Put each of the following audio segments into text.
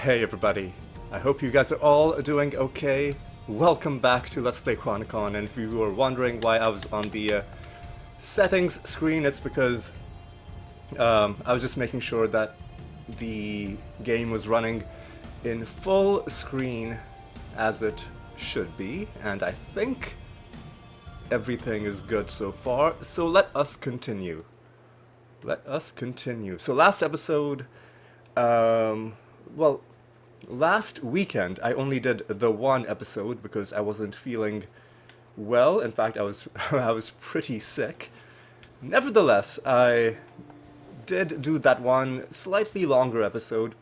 Hey everybody, I hope you guys are all doing okay. Welcome back to Let's Play Chronicon, and if you were wondering why I was on the settings screen, it's because I was just making sure that the game was running in full screen as it should be, and I think everything is good so far, so let us continue. So last episode, well, last weekend I only did the one episode because I wasn't feeling well. In fact, I was I was pretty sick. Nevertheless, I did do that one slightly longer episode,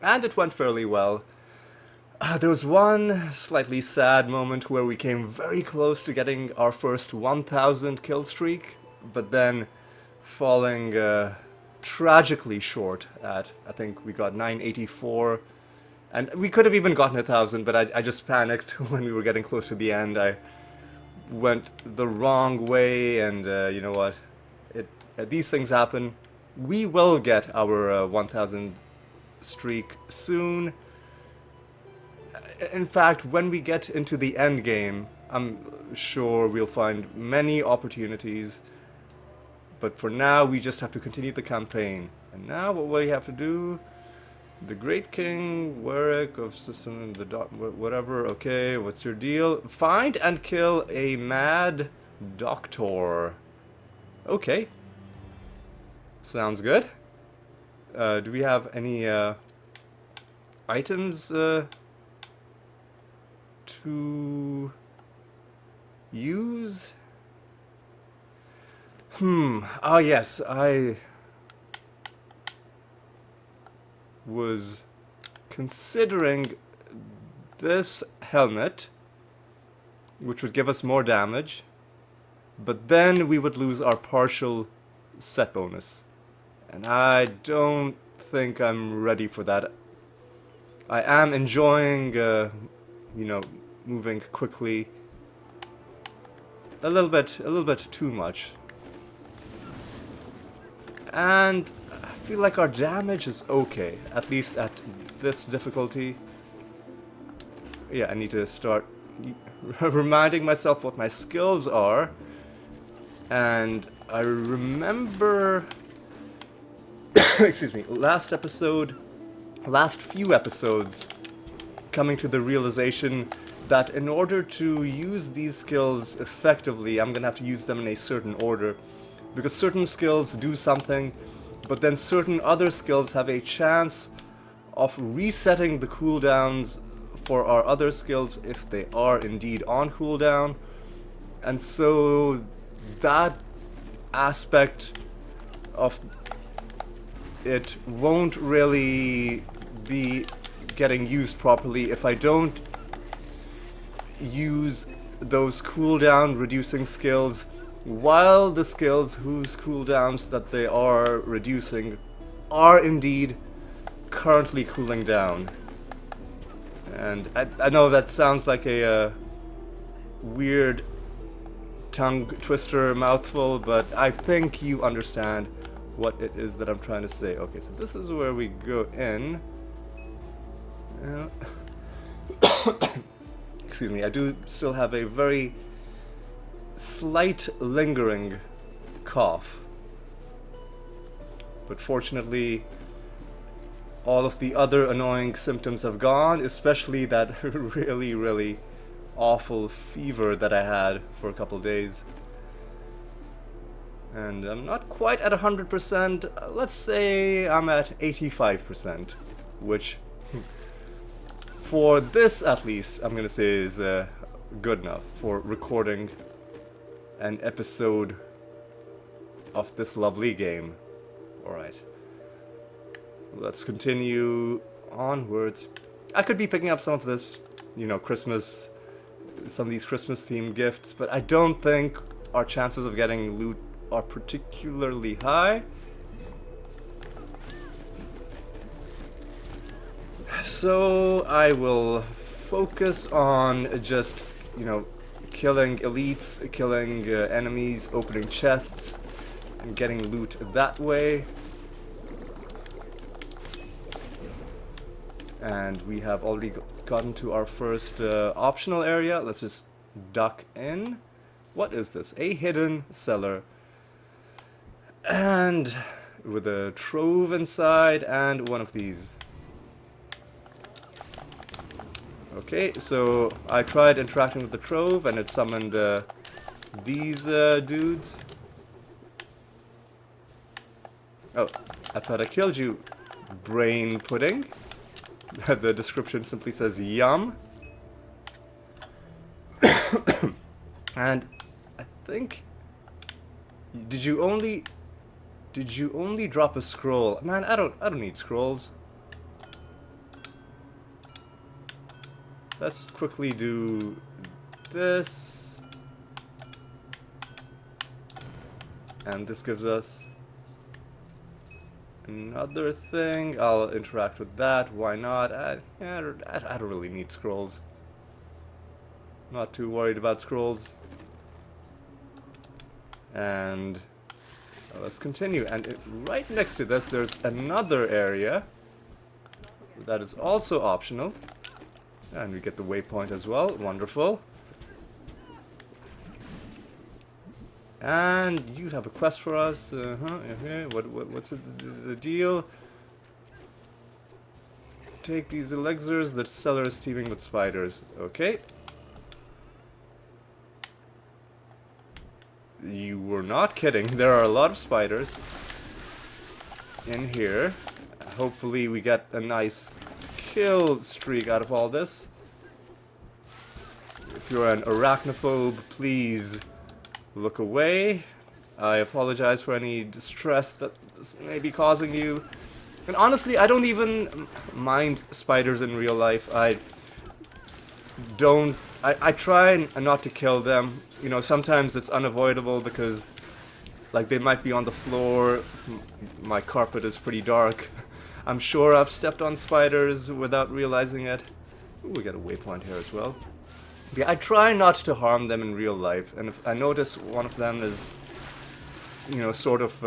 and it went fairly well. There was one slightly sad moment where we came very close to getting our first 1,000 kill streak, but then falling tragically short at, I think we got 984, and we could have even gotten 1,000, but I just panicked when we were getting close to the end. I went the wrong way, and you know what? These things happen. We will get our 1,000 streak soon. In fact, when we get into the end game, I'm sure we'll find many opportunities. But for now, we just have to continue the campaign. And now what we have to do, the Great King, Warwick of whatever, okay, what's your deal? Find and kill a mad doctor. Okay. Sounds good. Do we have any items to use? Ah yes, I was considering this helmet, which would give us more damage, but then we would lose our partial set bonus. And I don't think I'm ready for that. I am enjoying, you know, moving quickly a little bit too much. And I feel like our damage is okay, at least at this difficulty. Yeah, I need to start reminding myself what my skills are. And I remember, excuse me, last few episodes, coming to the realization that in order to use these skills effectively, I'm gonna have to use them in a certain order. Because certain skills do something, but then certain other skills have a chance of resetting the cooldowns for our other skills if they are indeed on cooldown. And so that aspect of it won't really be getting used properly if I don't use those cooldown reducing skills while the skills whose cooldowns that they are reducing are indeed currently cooling down. And I know that sounds like a weird tongue twister mouthful, but I think you understand what it is that I'm trying to say. Okay, so this is where we go in. Excuse me, I do still have a very slight lingering cough, but fortunately all of the other annoying symptoms have gone, especially that really awful fever that I had for a couple days. And I'm not quite at 100%, let's say I'm at 85%, which for this at least I'm gonna say is good enough for recording an episode of this lovely game. Alright. Let's continue onwards. I could be picking up some of this, you know, some of these Christmas themed gifts, but I don't think our chances of getting loot are particularly high. So I will focus on just, you know, killing elites, killing enemies, opening chests, and getting loot that way. And we have already gotten to our first optional area. Let's just duck in. What is this? A hidden cellar. And with a trove inside and one of these. Okay, so I tried interacting with the trove and it summoned these dudes. Oh, I thought I killed you, brain pudding. The description simply says yum. And I think did you only drop a scroll? Man, I don't need scrolls. Let's quickly do this. And this gives us another thing. I'll interact with that. Why not? I don't really need scrolls. Not too worried about scrolls. And let's continue. And right next to this, there's another area that is also optional. And we get the waypoint as well. Wonderful. And you have a quest for us. Okay. What's the deal? Take these elixirs. The cellar is teeming with spiders. Okay. You were not kidding. There are a lot of spiders in here. Hopefully we get a nice kill streak out of all this. If you're an arachnophobe, please look away. I apologize for any distress that this may be causing you. And honestly, I don't even mind spiders in real life. I try not to kill them. You know, sometimes it's unavoidable because, like, they might be on the floor. My carpet is pretty dark. I'm sure I've stepped on spiders without realizing it. Ooh, we got a waypoint here as well. Yeah, I try not to harm them in real life. And if I notice one of them is, you know, sort of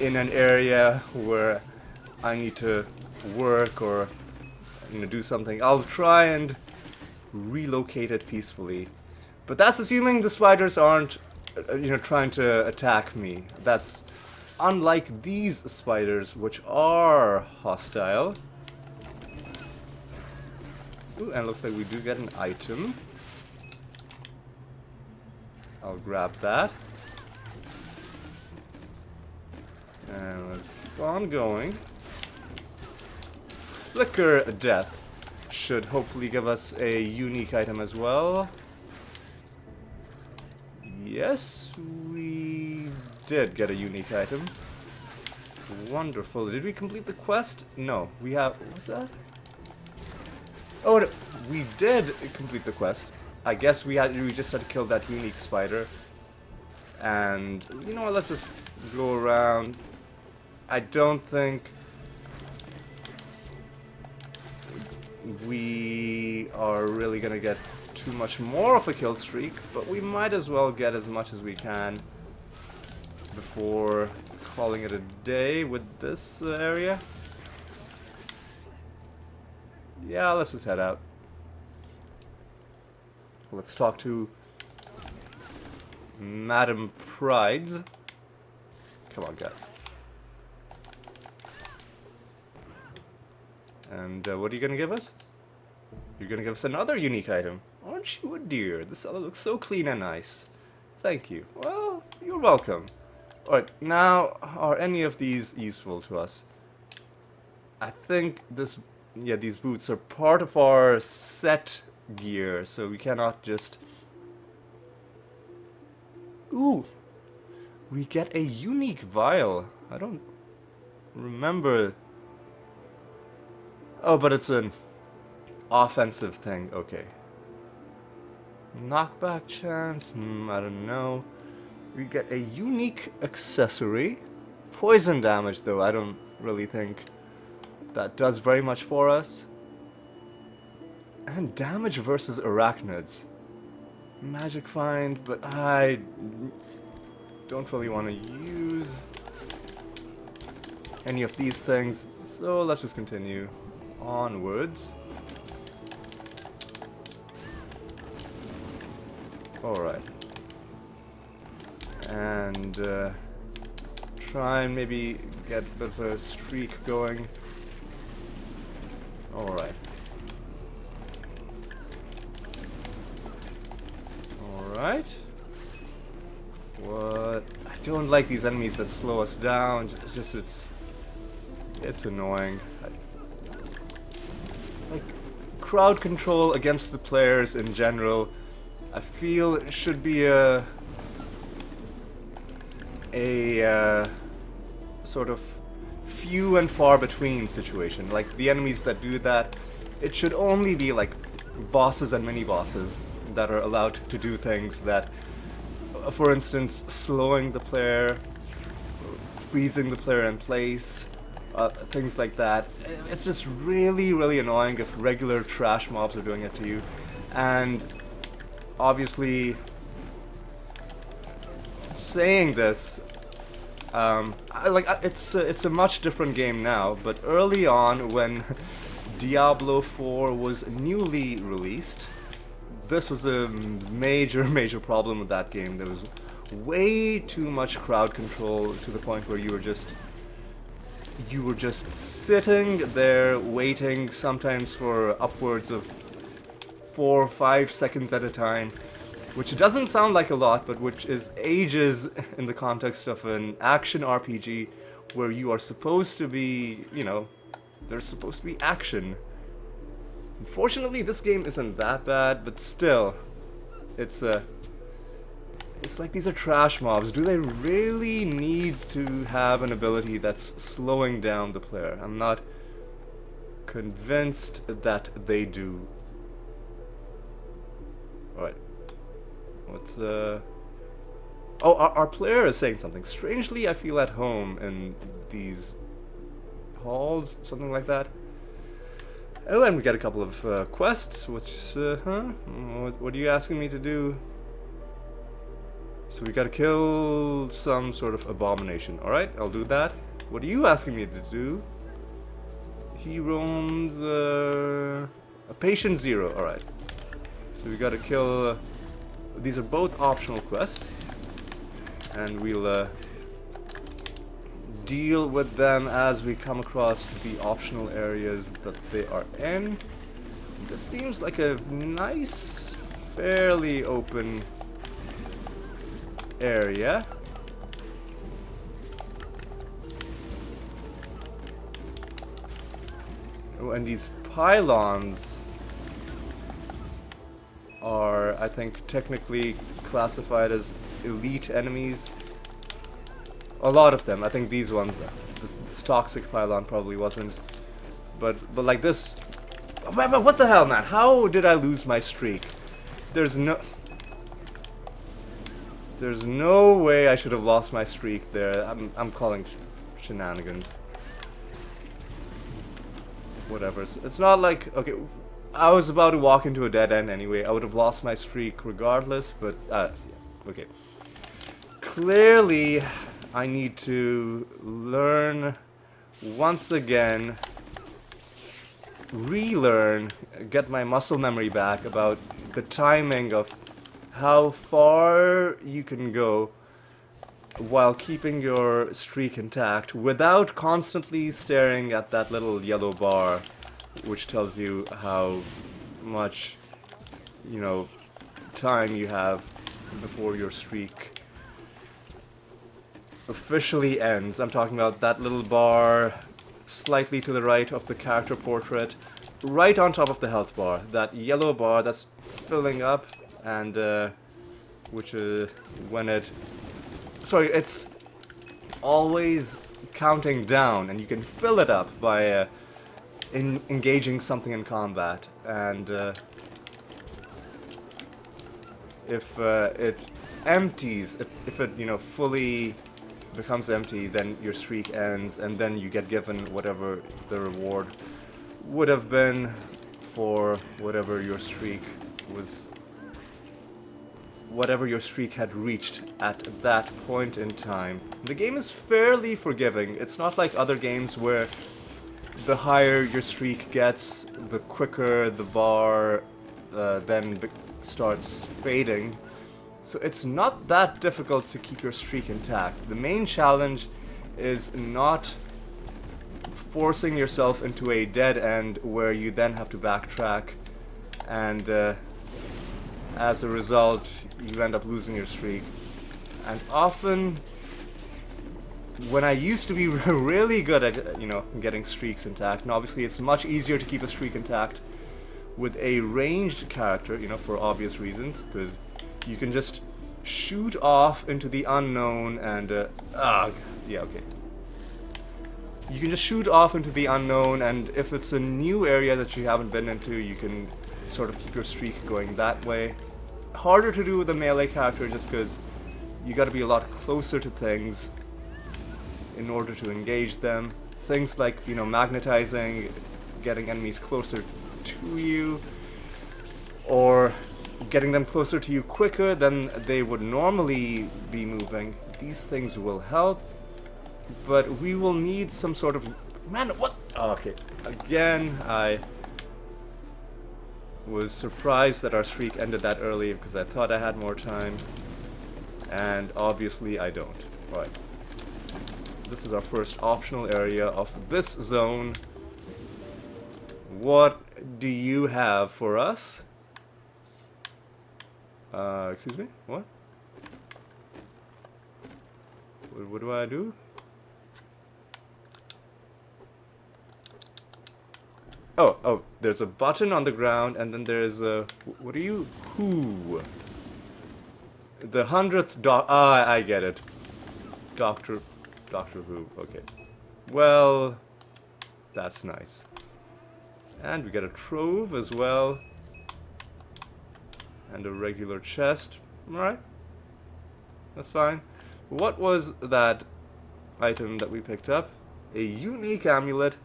in an area where I need to work or, you know, do something, I'll try and relocate it peacefully. But that's assuming the spiders aren't, you know, trying to attack me. That's unlike these spiders, which are hostile. Ooh, and looks like we do get an item. I'll grab that. And let's keep on going. Flicker Death should hopefully give us a unique item as well. Yes, we did get a unique item. Wonderful. Did we complete the quest? No. We have... What's that? Oh, no, we did complete the quest. I guess we just had to kill that unique spider. And, you know what, let's just go around. I don't think we are really gonna get too much more of a kill streak, but we might as well get as much as we can before calling it a day with this area. Yeah, let's just head out. Let's talk to Madam Prides. Come on, guys. And what are you gonna give us? You're gonna give us another unique item. Aren't you a dear? The cellar looks so clean and nice. Thank you. Well, you're welcome. Alright, now, are any of these useful to us? I think this... Yeah, these boots are part of our set gear, so we cannot just... Ooh! We get a unique vial. I don't remember... Oh, but it's an offensive thing. Okay. Knockback chance? I don't know. We get a unique accessory. Poison damage, though, I don't really think that does very much for us. And damage versus arachnids. Magic find, but I don't really want to use any of these things, so let's just continue. onwards. Alright. And try and maybe get a bit of a streak going. Alright. Alright. What? I don't like these enemies that slow us down. It's annoying. Like, crowd control against the players in general, I feel it should be a sort of few and far between situation. Like, the enemies that do that, it should only be like bosses and mini-bosses that are allowed to do things that, for instance, slowing the player, freezing the player in place, things like that. It's just really, really annoying if regular trash mobs are doing it to you. And obviously, saying this, it's a much different game now, but early on when Diablo 4 was newly released, this was a major problem with that game. There was way too much crowd control to the point where you were just sitting there waiting, sometimes for upwards of 4 or 5 seconds at a time, which doesn't sound like a lot, but which is ages in the context of an action RPG where you are supposed to be, you know, there's supposed to be action. Unfortunately, this game isn't that bad, but still, it's like these are trash mobs. Do they really need to have an ability that's slowing down the player? I'm not convinced that they do. Alright. What's Oh, our player is saying something. Strangely, I feel at home in these halls, something like that. Oh, and we got a couple of quests, which, What are you asking me to do? So we gotta kill some sort of abomination. Alright, I'll do that. What are you asking me to do? He roams, a patient 0. Alright. So we gotta kill... these are both optional quests. And we'll, deal with them as we come across the optional areas that they are in. This seems like a nice, fairly open area. Oh, and these pylons are, I think, technically classified as elite enemies. A lot of them. I think these ones, this toxic pylon probably wasn't. But like this... What the hell, man? How did I lose my streak? There's no way I should have lost my streak there. I'm calling shenanigans. Whatever. It's not like... Okay, I was about to walk into a dead end anyway. I would have lost my streak regardless, but... yeah, okay. Clearly, I need to learn once again, relearn, get my muscle memory back about the timing of how far you can go while keeping your streak intact without constantly staring at that little yellow bar which tells you how much, you know, time you have before your streak officially ends. I'm talking about that little bar slightly to the right of the character portrait, right on top of the health bar. That yellow bar that's filling up, and which when it... Sorry, it's always counting down, and you can fill it up by engaging something in combat. And if it empties, if it, you know, fully becomes empty, then your streak ends, and then you get given whatever the reward would have been for whatever your streak was, whatever your streak had reached at that point in time. The game is fairly forgiving. It's not like other games where the higher your streak gets, the quicker the bar then starts fading. So it's not that difficult to keep your streak intact. The main challenge is not forcing yourself into a dead end where you then have to backtrack, and as a result you end up losing your streak. And often, when I used to be really good at, getting streaks intact, and obviously it's much easier to keep a streak intact with a ranged character, for obvious reasons, because you can just shoot off into the unknown and, yeah, okay. You can just shoot off into the unknown, and if it's a new area that you haven't been into, you can sort of keep your streak going that way. Harder to do with a melee character just because you gotta be a lot closer to things in order to engage them. Things like, magnetizing, getting enemies closer to you, or getting them closer to you quicker than they would normally be moving. These things will help, but we will need some sort of... Man, what? Oh, okay. Again, I was surprised that our streak ended that early because I thought I had more time, and obviously I don't. Right. This is our first optional area of this zone. What do you have for us? Excuse me? What? What do I do? Oh, there's a button on the ground, and then there's a... What are you? Who? The 100th I get it. Doctor Who, okay. Well, that's nice. And we get a trove as well. And a regular chest. Alright. That's fine. What was that item that we picked up? A unique amulet.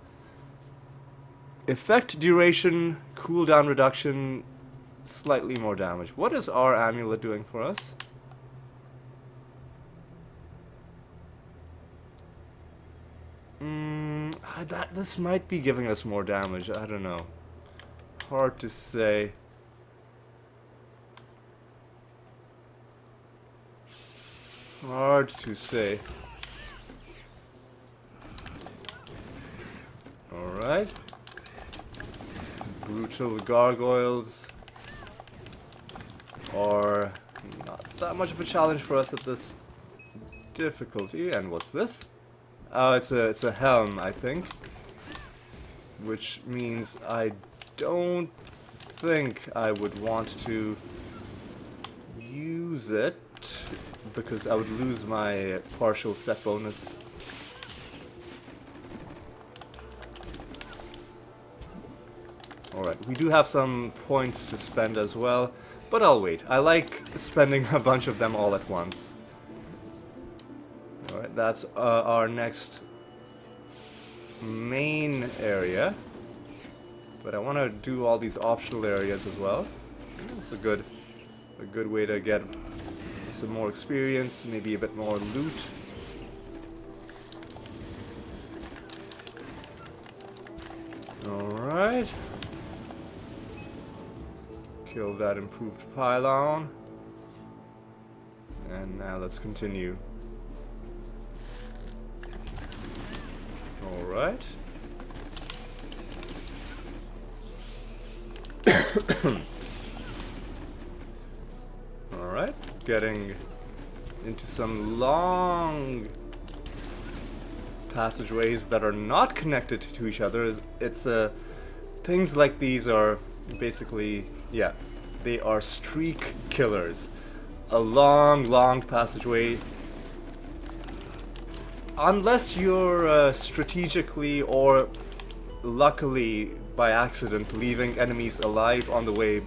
Effect duration, cooldown reduction, slightly more damage. What is our amulet doing for us? This might be giving us more damage, I don't know. Hard to say. Hard to say. Alright. Brutal gargoyles are not that much of a challenge for us at this difficulty. And what's this? Oh, it's a helm, I think. Which means I don't think I would want to use it because I would lose my partial set bonus. Alright, we do have some points to spend as well, but I'll wait. I like spending a bunch of them all at once. Alright, that's our next main area. But I want to do all these optional areas as well. It's a good way to get some more experience, maybe a bit more loot. Alright. Kill that improved pylon. And now let's continue. Alright. Alright, getting into some long passageways that are not connected to each other. It's things like these are basically, yeah, they are streak killers. A long passageway. Unless you're strategically or luckily by accident leaving enemies alive on the way,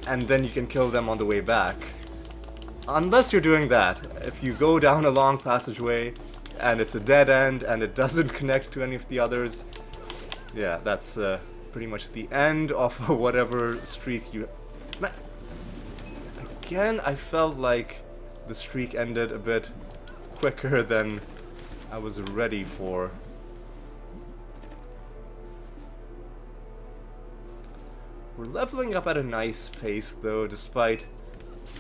and then you can kill them on the way back. Unless you're doing that, if you go down a long passageway and it's a dead end and it doesn't connect to any of the others, yeah, that's pretty much the end of whatever streak you... Again, I felt like the streak ended a bit quicker than I was ready for. We're leveling up at a nice pace, though, despite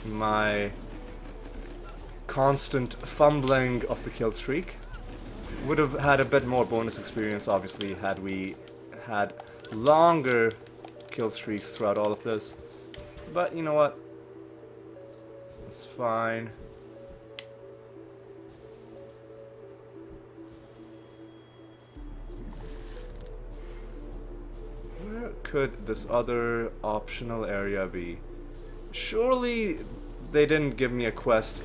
my constant fumbling of the kill streak. Would have had a bit more bonus experience, obviously, had we had longer kill streaks throughout all of this. But you know what? It's fine. Where could this other optional area be? Surely they didn't give me a quest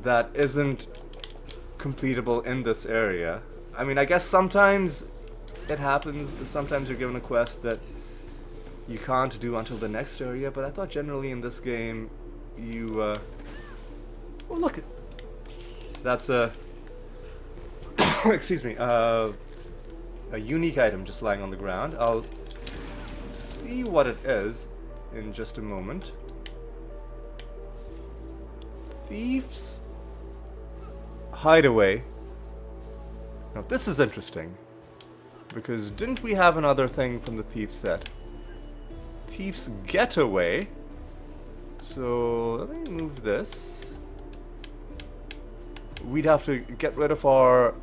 that isn't completable in this area. I mean, I guess sometimes it happens, sometimes you're given a quest that you can't do until the next area, but I thought generally in this game you, oh look! That's a, excuse me, a unique item just lying on the ground. I'll see what it is in just a moment. Thieves Hideaway. Now this is interesting, because didn't we have another thing from the Thief set? Thief's Getaway. So let me move this. We'd have to get rid of our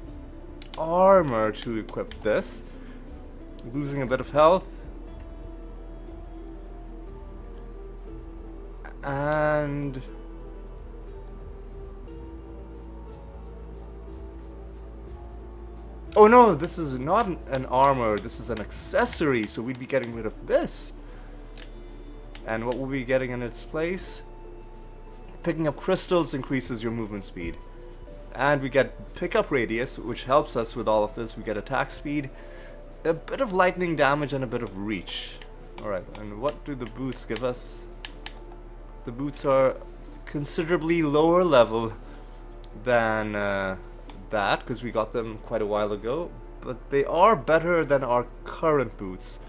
armor to equip this. Losing a bit of health. And oh no, this is not an armor, this is an accessory, so we'd be getting rid of this. And what will we be getting in its place? Picking up crystals increases your movement speed. And we get pickup radius, which helps us with all of this. We get attack speed, a bit of lightning damage, and a bit of reach. Alright, and what do the boots give us? The boots are considerably lower level than that, because we got them quite a while ago, but they are better than our current boots.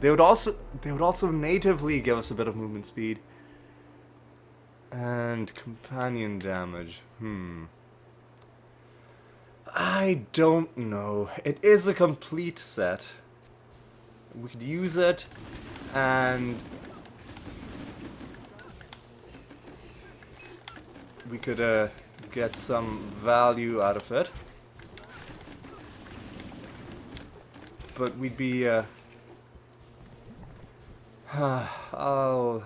They would also natively give us a bit of movement speed and companion damage. I don't know. It is a complete set. We could use it and we could get some value out of it, but we'd be I'll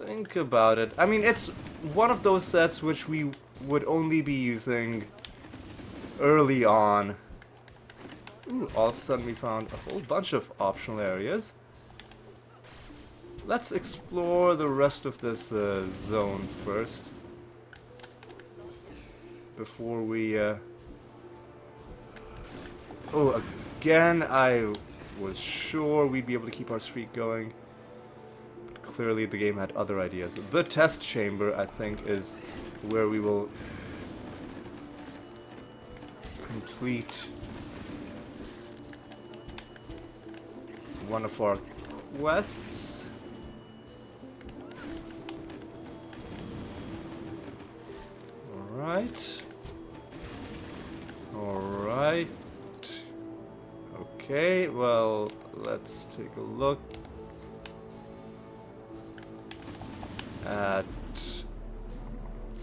think about it. I mean, it's one of those sets which we would only be using early on. Ooh, all of a sudden we found a whole bunch of optional areas. Let's explore the rest of this zone first, before we oh, again, I was sure we'd be able to keep our streak going, but clearly the game had other ideas. The test chamber, I think, is where we will complete one of our quests. Alright. Alright. Okay, well, let's take a look at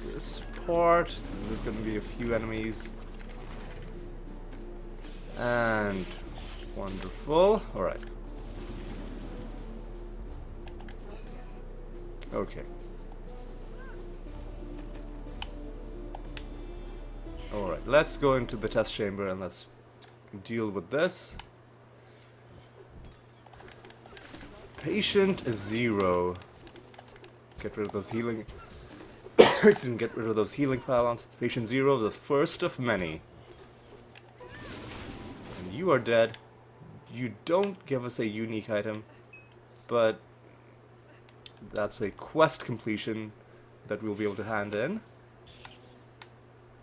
this part. There's going to be a few enemies. And wonderful. Alright. Okay. Alright, let's go into the test chamber and let's deal with this. Patient 0. Get rid of those healing get rid of those healing pylons. Patient 0, the first of many. And you are dead. You don't give us a unique item, but that's a quest completion that we'll be able to hand in.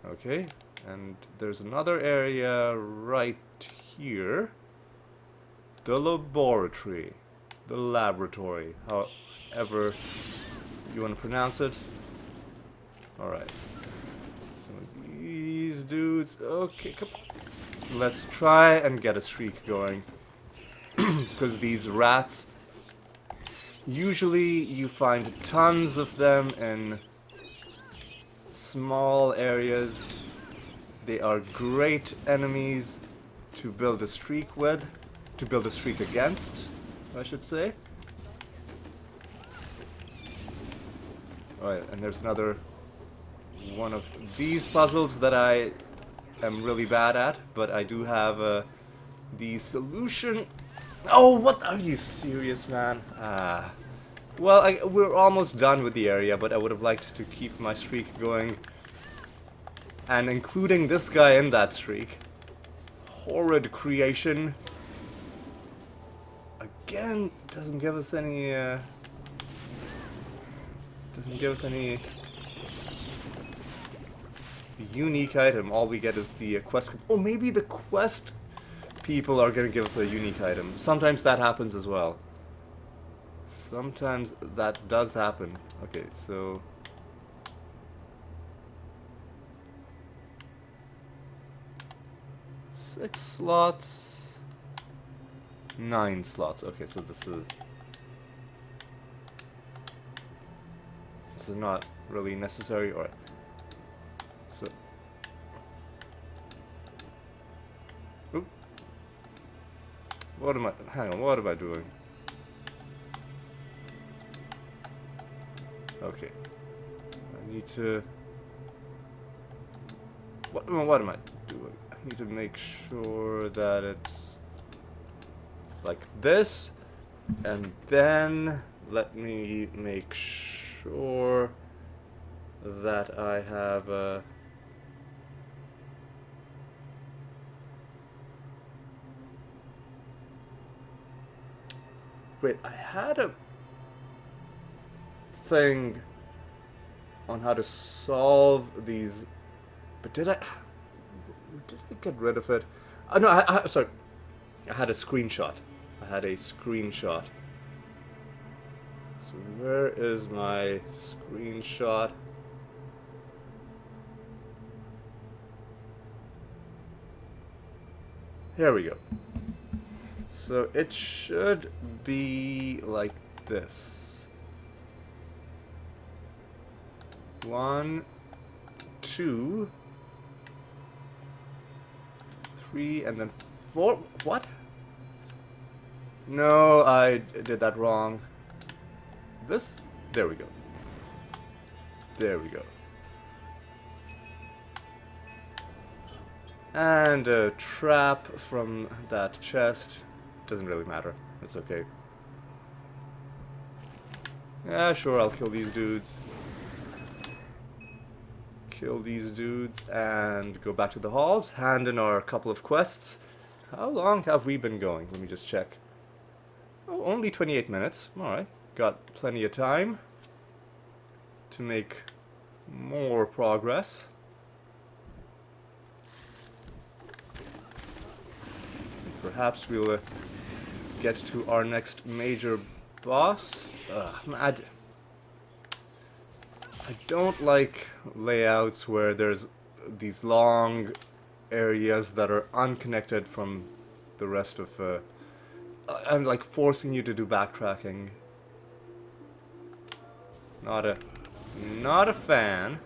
Okay, and there's another area right here. The laboratory. The laboratory, however you want to pronounce it. Alright. Some of these dudes. Okay, come on. Let's try and get a streak going. because these rats, usually you find tons of them in small areas. They are great enemies to build a streak with, to build a streak against, I should say. Alright, and there's another one of these puzzles that I am really bad at, but I do have the solution. Oh, what? Are you serious, man? Well, we're almost done with the area, but I would have liked to keep my streak going. And including this guy in that streak. Horrid creation. Again, doesn't give us any, doesn't give us any unique item. All we get is the quest. Oh, maybe the quest people are gonna give us a unique item. Sometimes that happens as well. Sometimes that does happen. Okay, so... Six slots... 9 slots. Okay, so this is not really necessary. Alright. So... Oop. What am I... Hang on, what am I doing? Okay. I need to... What am I doing? I need to make sure that it's like this, and then let me make sure that I have a... Wait, I had a thing on how to solve these, but did I get rid of it? No, sorry, I had a screenshot. So where is my screenshot? Here we go. So it should be like this. 1, 2, 3, and then 4. What? No, I did that wrong. This? There we go. There we go. And a trap from that chest. Doesn't really matter. It's okay. Yeah, sure, I'll kill these dudes. Kill these dudes and go back to the halls, hand in our couple of quests. How long have we been going? Let me just check. Oh, only 28 minutes. Alright, got plenty of time to make more progress. Perhaps we'll get to our next major boss. I don't like layouts where there's these long areas that are unconnected from the rest of, and like forcing you to do backtracking. Not a fan.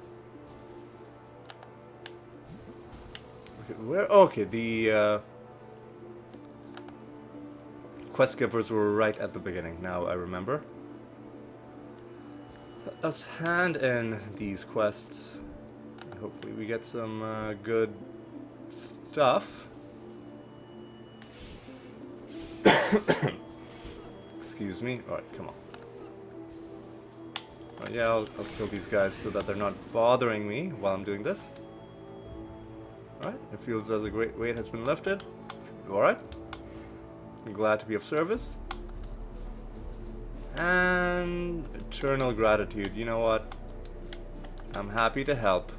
Okay, where? Okay, the quest givers were right at the beginning. Now I remember. Let us hand in these quests. Hopefully we get some good stuff. Excuse me. Alright, come on. Yeah, I'll kill these guys so that they're not bothering me while I'm doing this. Alright, it feels as a great weight has been lifted. Alright. I'm glad to be of service. And eternal gratitude. You know what? I'm happy to help.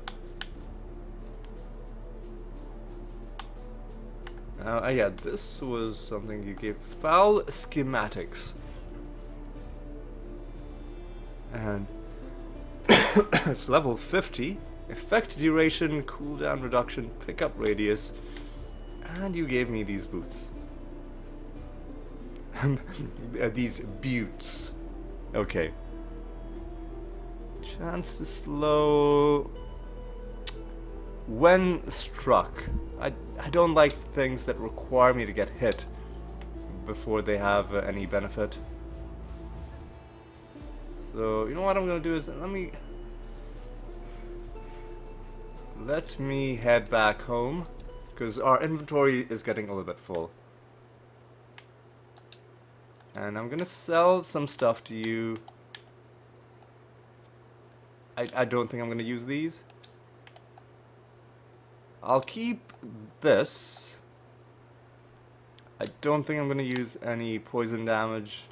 Yeah, this was something you gave. Foul schematics. And it's level 50. Effect duration, cooldown reduction, pickup radius. And you gave me these boots. these buttes. Okay. Chance to slow when struck. I don't like things that require me to get hit before they have any benefit. So you know what I'm gonna do is let me head back home because our inventory is getting a little bit full. And I'm gonna sell some stuff to you. I don't think I'm gonna use these. I'll keep this. I don't think I'm gonna use any poison damage.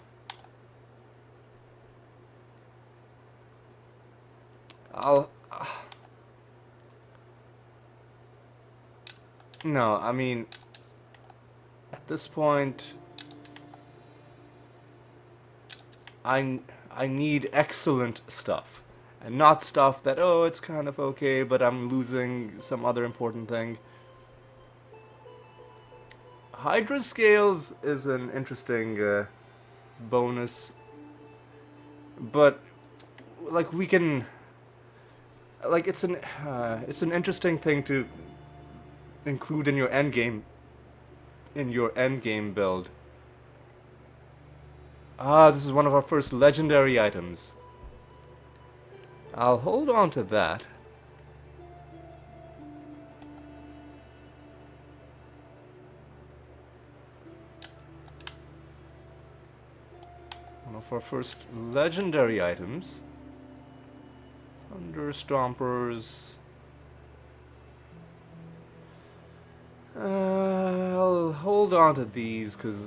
No, I mean, at this point, I need excellent stuff, and not stuff that, oh, it's kind of okay, but I'm losing some other important thing. Hydra scales is an interesting bonus, but like we can, like it's an interesting thing to include in your endgame build. Ah, this is one of our first legendary items. I'll hold on to that. One of our first legendary items. Thunder Stompers. I'll hold on to these because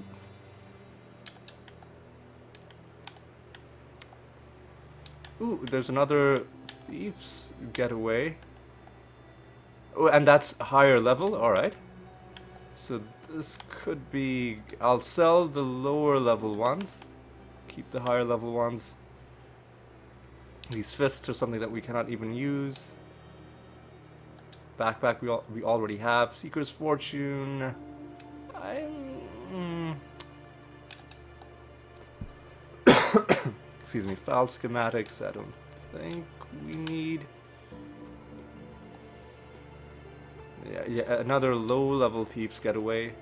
ooh, there's another Thief's Getaway. Oh, and that's higher level, alright. So this could be... I'll sell the lower level ones. Keep the higher level ones. These fists are something that we cannot even use. Backpack we already have. Seeker's Fortune. Excuse me. Foul schematics. I don't think we need. Yeah. Another low-level Thief's Getaway.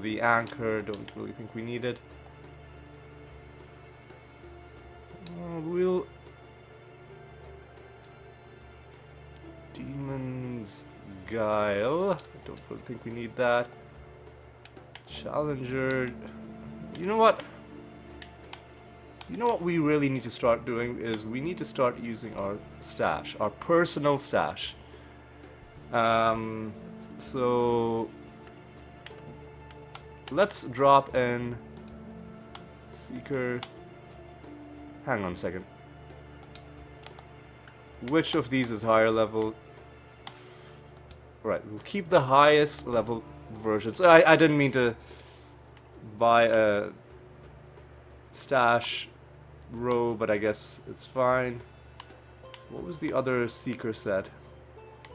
The Anchor. Don't really think we need it. We'll. Demon's Guile. I don't really think we need that. Challenger. You know what? You know what we really need to start doing is we need to start using our stash, our personal stash. So let's drop in Seeker. Hang on a second. Which of these is higher level? Right, we'll keep the highest level versions. I didn't mean to buy a stash row, but I guess it's fine. So what was the other Seeker set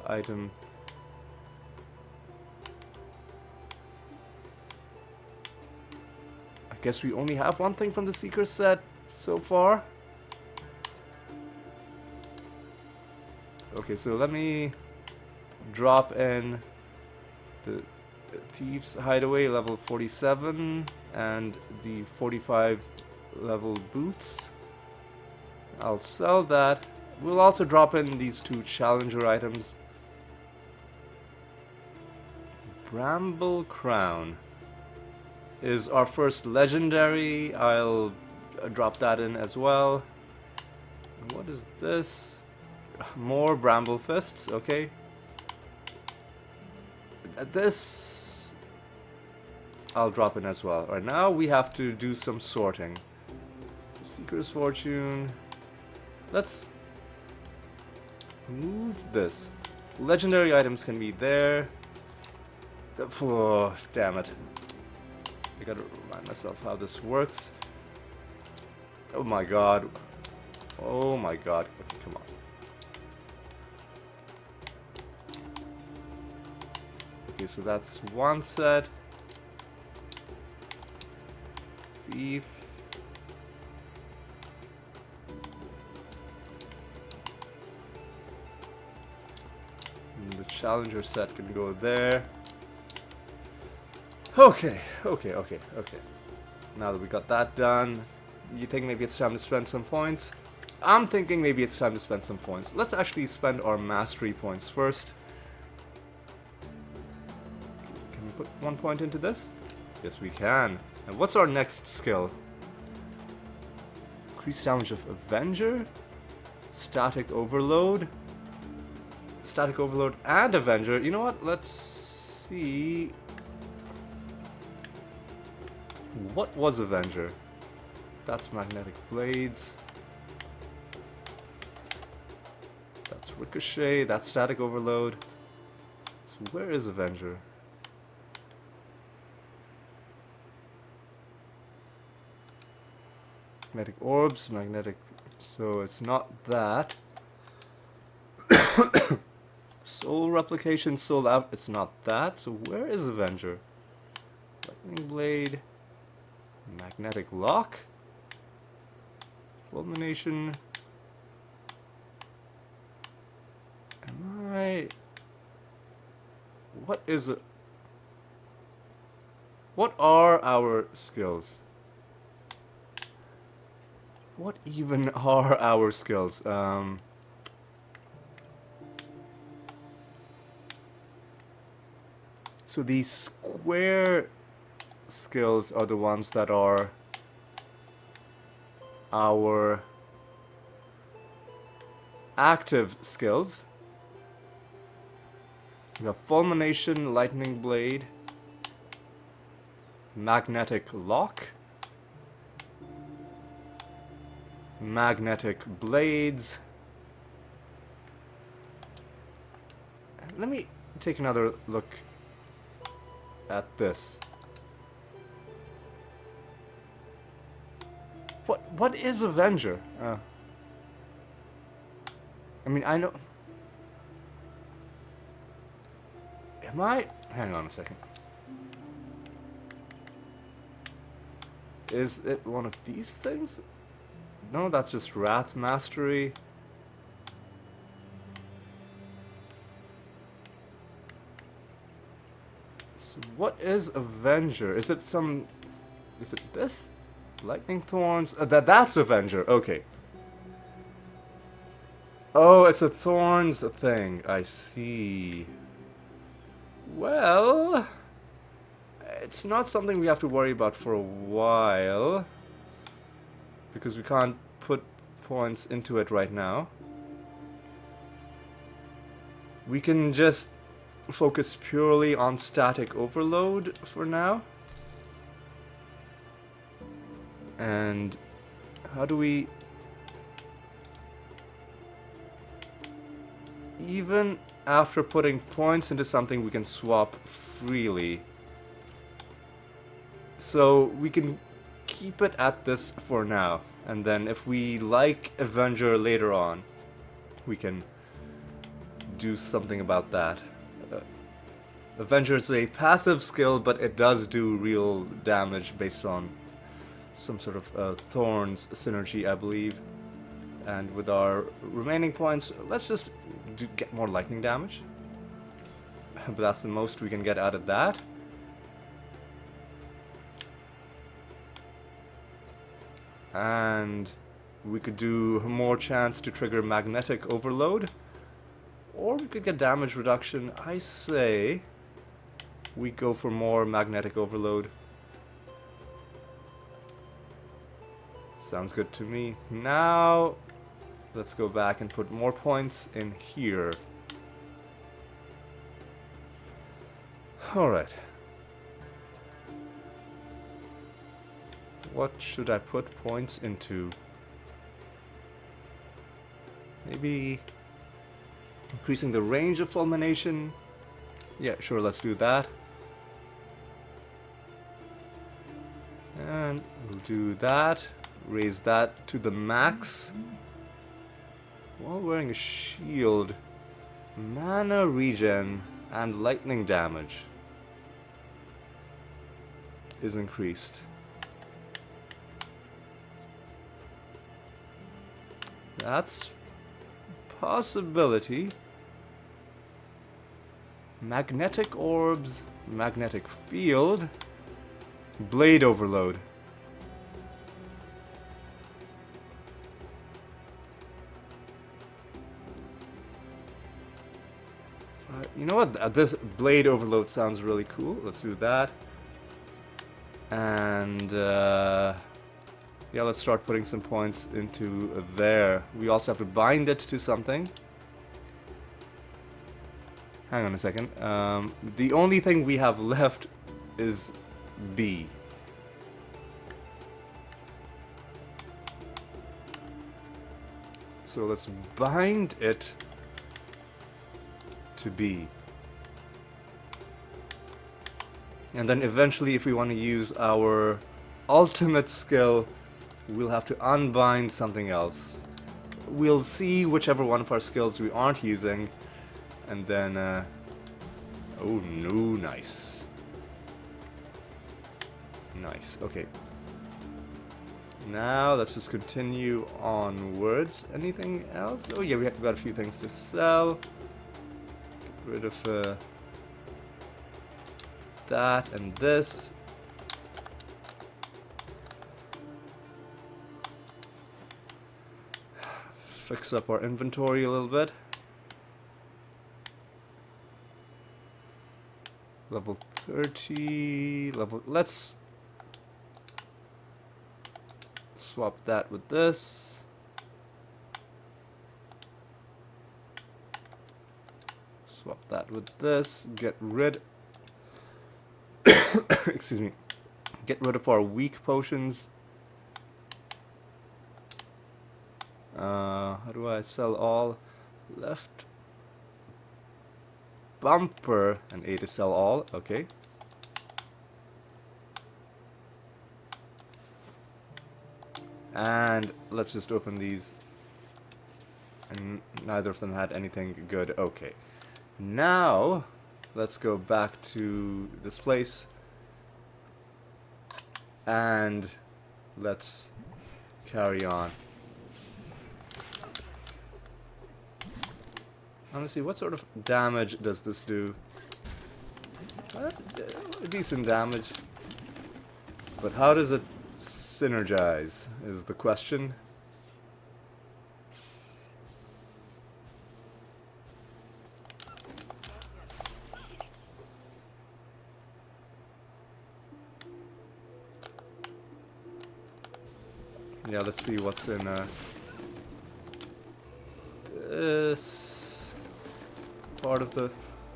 item? I guess we only have one thing from the Seeker set so far. Okay, so let me drop in the Thief's Hideaway level 47 and the 45 level boots. I'll sell that. We'll also drop in these two challenger items. Bramble Crown is our first legendary. I'll drop that in as well. And what is this? More Bramble Fists, okay. This I'll drop in as well. Right now we have to do some sorting. Seeker's Fortune. Let's move this. Legendary items can be there. Oh, damn it. I gotta remind myself how this works. Oh my god. Oh my god. Okay, come on. Okay, so that's one set. Thief. And the challenger set can go there. Okay. Now that we got that done, you think maybe it's time to spend some points? I'm thinking maybe it's time to spend some points. Let's actually spend our mastery points first. Can we put 1 point into this? Yes, we can. And what's our next skill? Increase damage of Avenger, Static Overload, Static Overload and Avenger. You know what? Let's see. What was Avenger? That's Magnetic Blades. That's Ricochet. That's Static Overload. So where is Avenger? Magnetic Orbs, Magnetic... So it's not that. Soul Replication, Soul Out... It's not that. So where is Avenger? Lightning Blade... Magnetic Lock, Fulmination. Am I... What is it? What are our skills? What even are our skills? So these square skills are the ones that are our active skills. We have Fulmination, Lightning Blade, Magnetic Lock, Magnetic Blades. Let me take another look at this. What is Avenger? I mean, I know... Am I... Hang on a second. Is it one of these things? No, that's just Wrath Mastery. So what is Avenger? Is it some... Is it this? Lightning Thorns? That's Avenger. Okay. Oh, it's a Thorns thing. I see. Well... It's not something we have to worry about for a while. Because we can't put points into it right now. We can just focus purely on Static Overload for now. And how do we... Even after putting points into something, we can swap freely. So we can keep it at this for now. And then if we like Avenger later on, we can do something about that. Avenger is a passive skill, but it does do real damage based on some sort of Thorns synergy, I believe. And with our remaining points, let's just get more lightning damage. But that's the most we can get out of that. And we could do more chance to trigger Magnetic Overload. Or we could get damage reduction. I say we go for more Magnetic Overload. Sounds good to me. Now, let's go back and put more points in here. Alright. What should I put points into? Maybe increasing the range of Fulmination? Yeah, sure, let's do that. And we'll do that. Raise that to the max. While wearing a shield. Mana regen and lightning damage is increased. That's possibility. Magnetic orbs, magnetic field, blade overload. You know what? This blade overload sounds really cool. Let's do that. And yeah, let's start putting some points into there. We also have to bind it to something. Hang on a second. The only thing we have left is B. So let's bind it to B. And then eventually, if we want to use our ultimate skill, we'll have to unbind something else. We'll see whichever one of our skills we aren't using, and then, oh no, nice. Nice, okay. Now, let's just continue onwards. Anything else? Oh yeah, we've got a few things to sell. Get rid of, that and this. Fix up our inventory a little bit. Level 30, let's swap that with this. Swap that with this. Get rid excuse me. Get rid of our weak potions. How do I sell all? Left bumper and A to sell all. Okay. And let's just open these. And neither of them had anything good. Okay. Now, let's go back to this place. And let's carry on. Honestly, what sort of damage does this do? Decent damage. But how does it synergize, is the question. Yeah, let's see what's in this part of the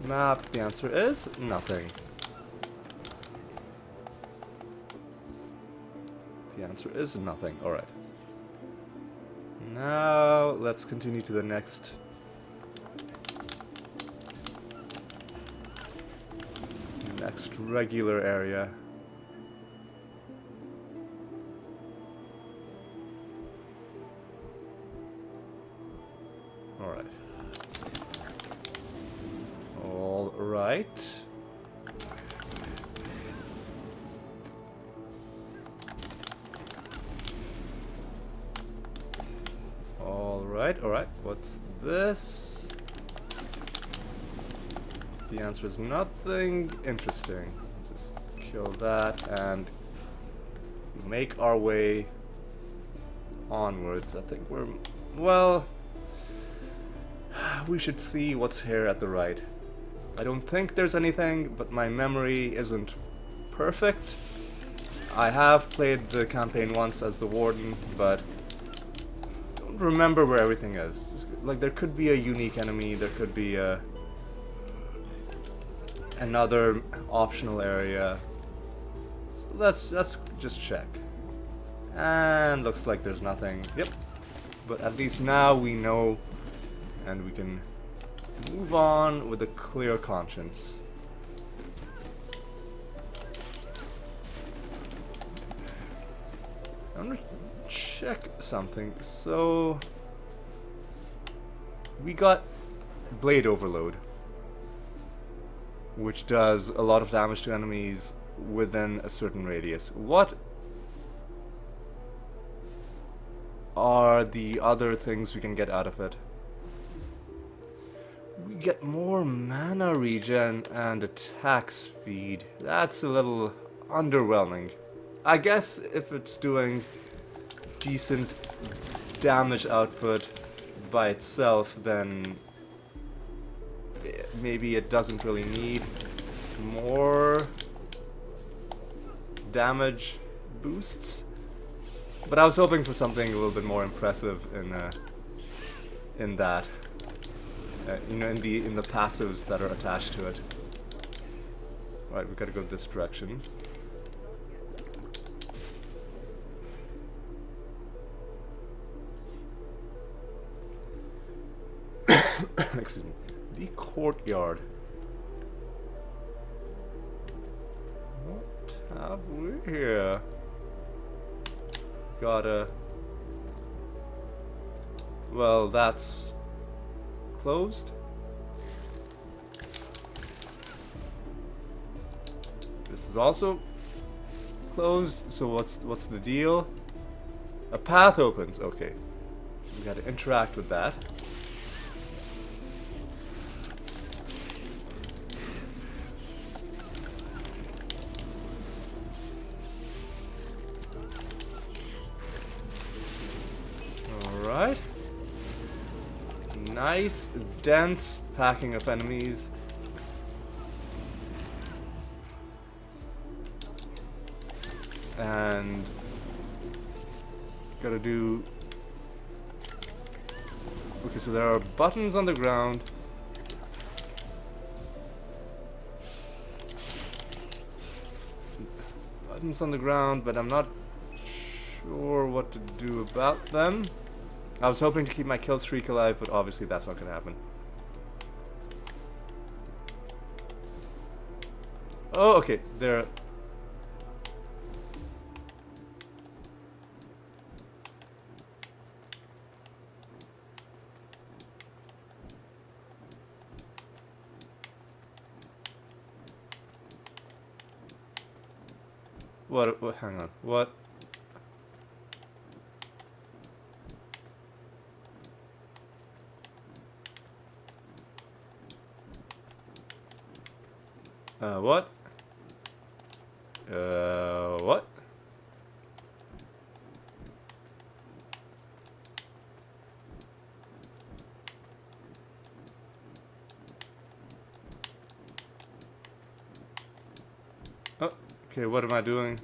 map. The answer is nothing. The answer is nothing. Alright. Now, let's continue to the next regular area. Alright. Alright. Alright, what's this? The answer is nothing interesting. Just kill that and make our way onwards. I think we're... well... we should see what's here at the right. I don't think there's anything, but my memory isn't perfect. I have played the campaign once as the warden, but don't remember where everything is. Just, like, there could be a unique enemy, there could be another optional area. So let's just check. And looks like there's nothing. Yep. But at least now we know, and we can move on with a clear conscience. I'm gonna check something. So we got blade overload, which does a lot of damage to enemies within a certain radius. What are the other things we can get out of it? We get more mana regen and attack speed. That's a little underwhelming. I guess if it's doing decent damage output by itself, then maybe it doesn't really need more damage boosts. But I was hoping for something a little bit more impressive in that. You know, in the passives that are attached to it. Right, we gotta go this direction. Excuse me. The courtyard. What have we here? Gotta. Well, that's closed. This is also closed. So what's the deal? A path opens. Okay, we got to interact with that. All right. Nice, dense packing of enemies. And gotta do... Okay, so there are buttons on the ground. Buttons on the ground, but I'm not sure what to do about them. I was hoping to keep my kill streak alive, but obviously that's not gonna happen. Oh, okay, there. What, hang on, what? What? What? Oh, okay, what am I doing?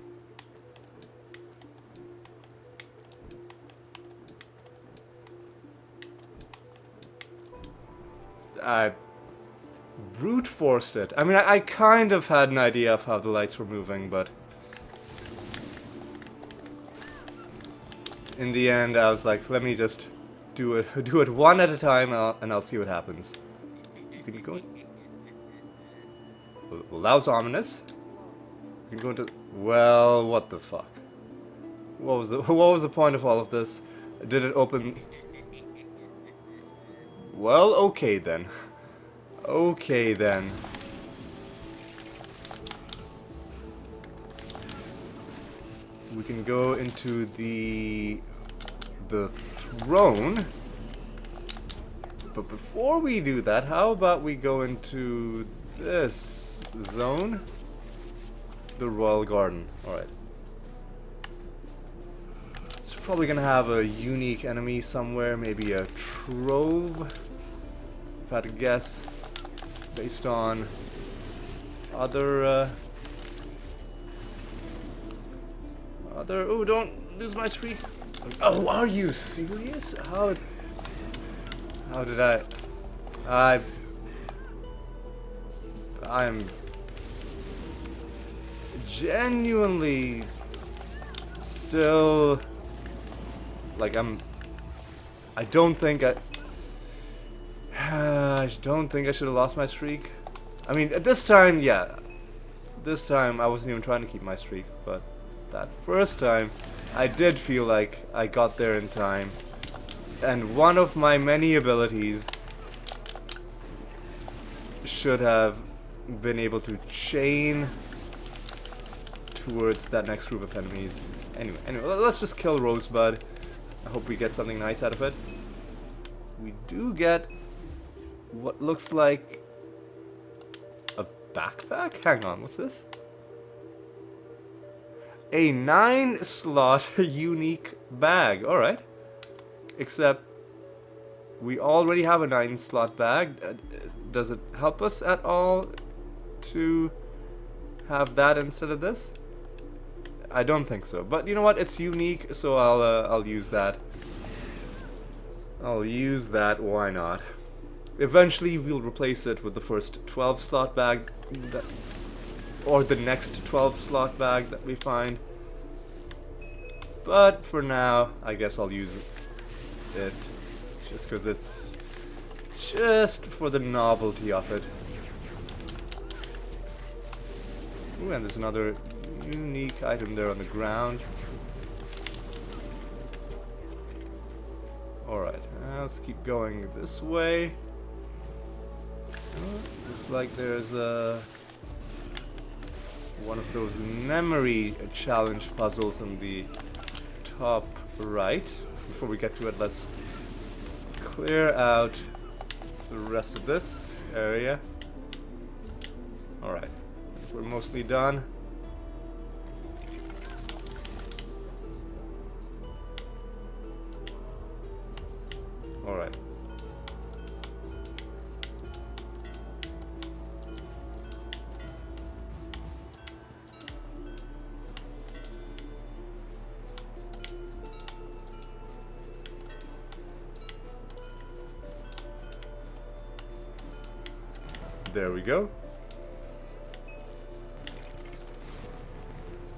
I brute forced it. I mean, I kind of had an idea of how the lights were moving, but in the end, I was like, let me just do it one at a time, and I'll see what happens. Can you go? Well, that was ominous. You can go into. Well, what the fuck? What was the point of all of this? Did it open? Well, okay then. Okay then. We can go into the throne. But before we do that, how about we go into this zone? The Royal Garden. Alright. It's probably gonna have a unique enemy somewhere, maybe a trove. If I had to guess. Based on other oh, don't lose my streak. Oh, are you serious? How did I'm genuinely still like I don't think I don't think I should have lost my streak. I mean, at this time, yeah. This time I wasn't even trying to keep my streak, but that first time I did feel like I got there in time. And one of my many abilities should have been able to chain towards that next group of enemies. Anyway, let's just kill Rosebud. I hope we get something nice out of it. We do get what looks like a backpack? Hang on, what's this? A 9-slot unique bag. Alright. Except we already have a 9-slot bag. Does it help us at all to have that instead of this? I don't think so. But you know what? It's unique, so I'll use that. I'll use that. Why not? Eventually, we'll replace it with the first 12-slot bag, or the next 12-slot bag that we find. But for now, I guess I'll use it just because it's just for the novelty of it. Ooh, and there's another unique item there on the ground. Alright, let's keep going this way. Looks like there's one of those memory challenge puzzles in the top right. Before we get to it, let's clear out the rest of this area. Alright, we're mostly done. Alright. There we go.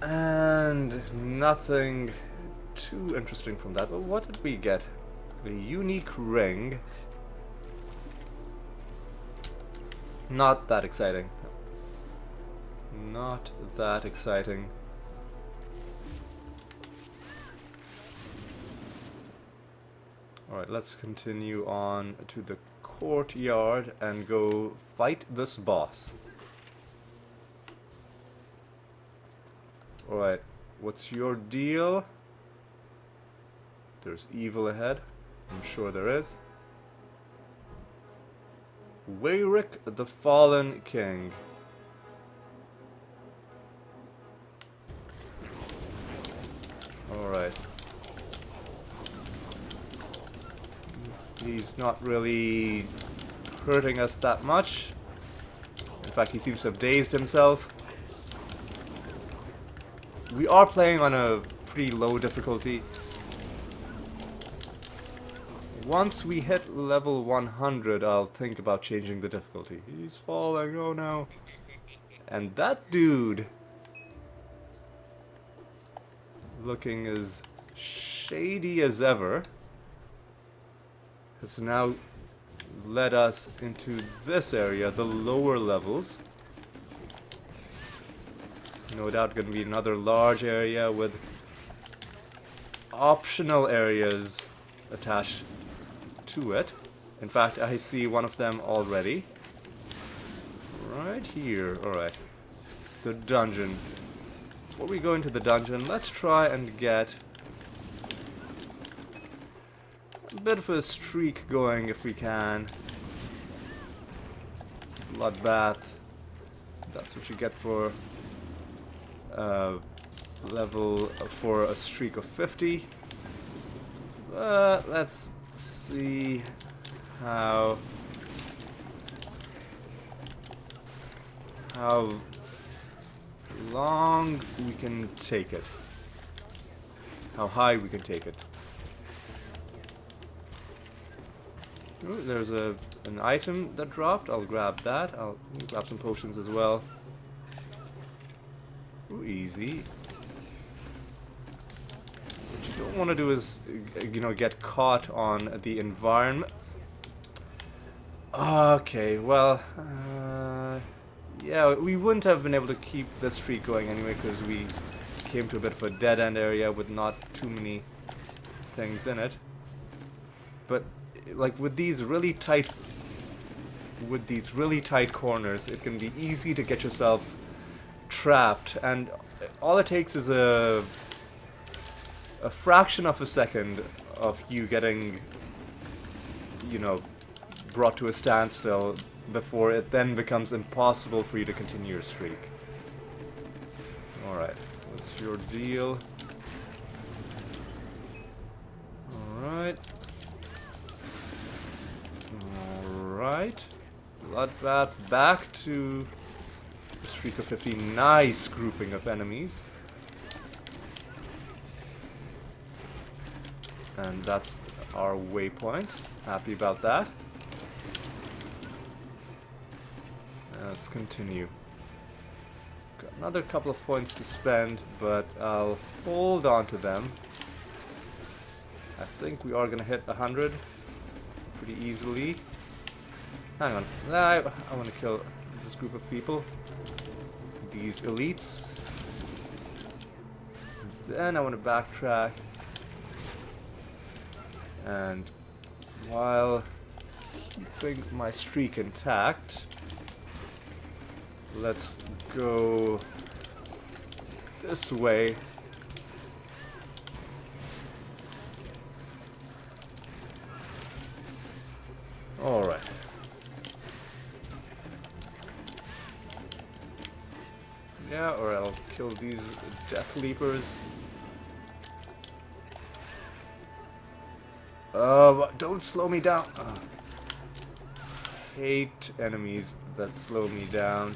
And nothing too interesting from that. But what did we get? A unique ring. Not that exciting. Not that exciting. Alright, let's continue on to the courtyard and go fight this boss. Alright, what's your deal? There's evil ahead. I'm sure there is. Wayrick the Fallen King. Alright. He's not really hurting us that much. In fact, he seems to have dazed himself. We are playing on a pretty low difficulty. Once we hit level 100, I'll think about changing the difficulty. He's falling, oh no. And that dude, looking as shady as ever, has now led us into this area, the lower levels. No doubt going to be another large area with optional areas attached to it. In fact, I see one of them already. Right here. Alright. The dungeon. Before we go into the dungeon, let's try and get a bit of a streak going if we can. Bloodbath. That's what you get for level for a streak of 50. Let's see how long we can take it. How high we can take it. Ooh, there's an item that dropped. I'll grab that. I'll grab some potions as well. Ooh, easy. What you don't want to do is, you know, get caught on the environment. Okay, well, yeah, we wouldn't have been able to keep this streak going anyway because we came to a bit of a dead-end area with not too many things in it. But like with these really tight corners, it can be easy to get yourself trapped, and all it takes is a fraction of a second of you getting, you know, brought to a standstill before it then becomes impossible for you to continue your streak. Alright, what's your deal? Alright. Alright. Bloodbath back to a streak of 50. Nice grouping of enemies. And that's our waypoint. Happy about that. Let's continue. Got another couple of points to spend, but I'll hold on to them. I think we are gonna hit 100 pretty easily. Hang on. I want to kill this group of people. These elites. Then I want to backtrack. And while keeping my streak intact, let's go this way. Alright. Yeah, or I'll kill these Death Leapers. Don't slow me down. Hate enemies that slow me down.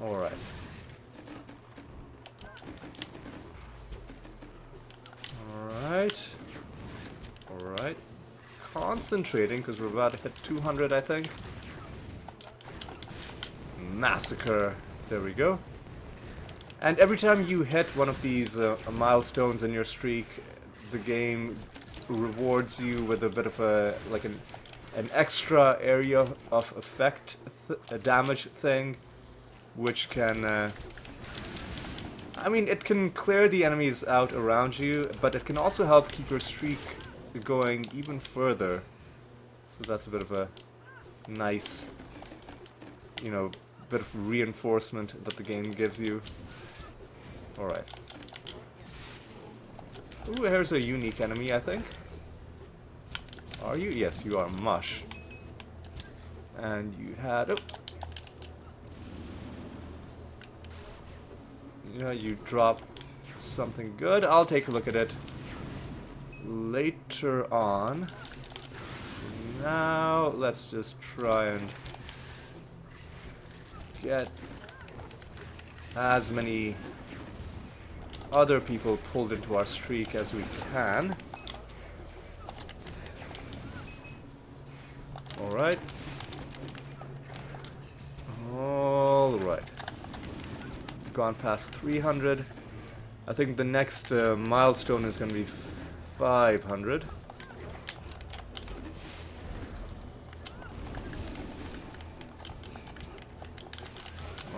Alright. Alright. Alright. Concentrating, because we're about to hit 200, I think. Massacre. There we go. And every time you hit one of these milestones in your streak, the game rewards you with a bit of a, like an extra area of effect, a damage thing, which can, I mean, it can clear the enemies out around you, but it can also help keep your streak going even further. So that's a bit of a nice, you know, bit of reinforcement that the game gives you. Alright. Ooh, here's a unique enemy, I think. Are you? Yes, you are. Mush. And you had... Oh. Yeah, you dropped something good. I'll take a look at it later on. Now, let's just try and get as many other people pulled into our streak as we can. Alright. Alright. Gone past 300. I think the next milestone is going to be 500.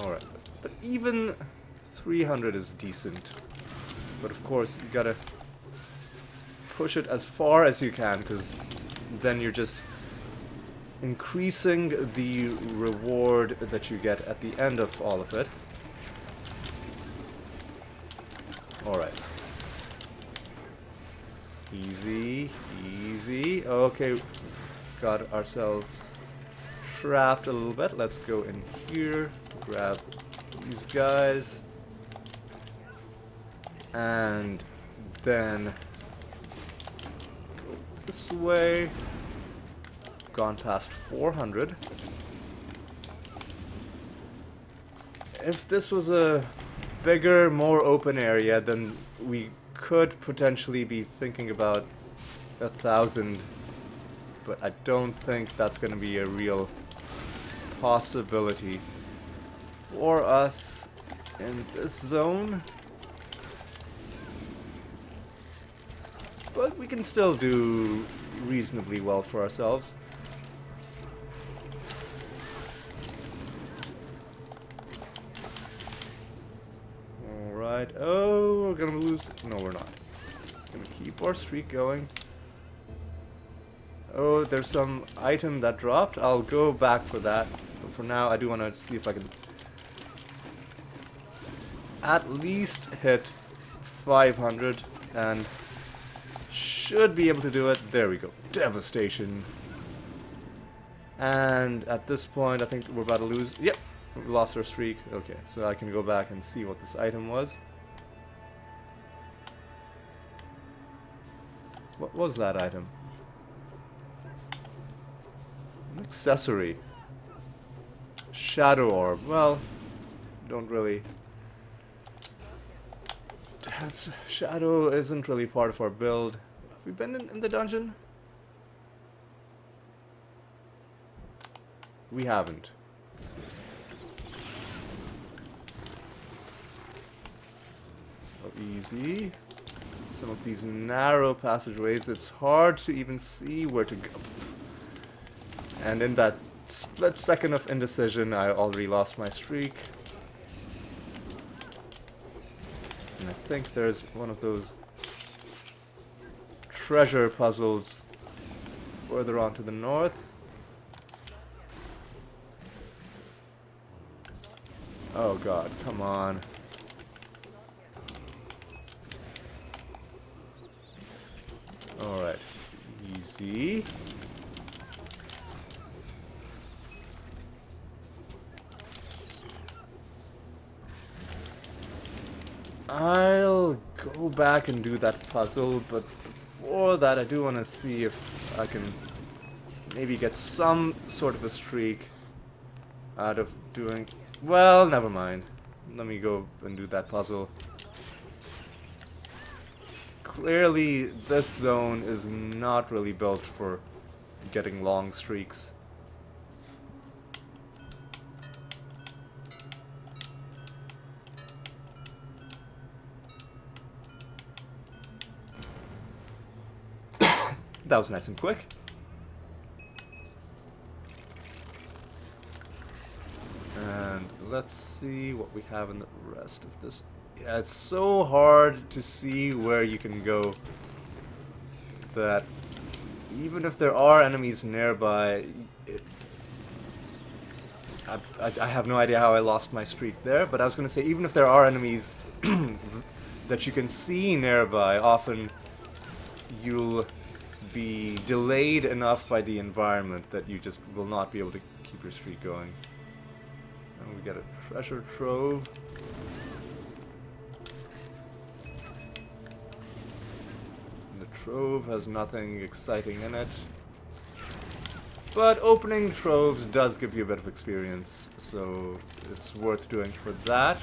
Alright. But even 300 is decent. But of course, you gotta push it as far as you can, because then you're just increasing the reward that you get at the end of all of it. Alright. Easy, easy. Okay, got ourselves trapped a little bit. Let's go in here, grab these guys. And then go this way. Gone past 400. If this was a bigger, more open area, then we could potentially be thinking about 1,000. But I don't think that's going to be a real possibility for us in this zone. But we can still do reasonably well for ourselves. Alright. Oh, we're gonna lose. No, we're not. Gonna keep our streak going. Oh, there's some item that dropped. I'll go back for that. But for now, I do want to see if I can at least hit 500 and should be able to do it. There we go. Devastation. And at this point, I think we're about to lose. Yep, we lost our streak. Okay, so I can go back and see what this item was. What was that item? An accessory. Shadow orb. Well, don't really. Shadow isn't really part of our build. Have we been in the dungeon? We haven't. Oh, easy. Some of these narrow passageways, it's hard to even see where to go. And in that split second of indecision, I already lost my streak. And I think there's one of those treasure puzzles further on to the north. Oh god, come on. Alright, easy. I'll go back and do that puzzle, but before that I do want to see if I can maybe get some sort of a streak out of doing... Well, never mind. Let me go and do that puzzle. Clearly, this zone is not really built for getting long streaks. That was nice and quick. And let's see what we have in the rest of this. Yeah, it's so hard to see where you can go that even if there are enemies nearby, I have no idea how I lost my streak there, but I was going to say even if there are enemies that you can see nearby, often you'll be delayed enough by the environment that you just will not be able to keep your streak going. And we get a treasure trove. And the trove has nothing exciting in it. But opening troves does give you a bit of experience, so it's worth doing for that.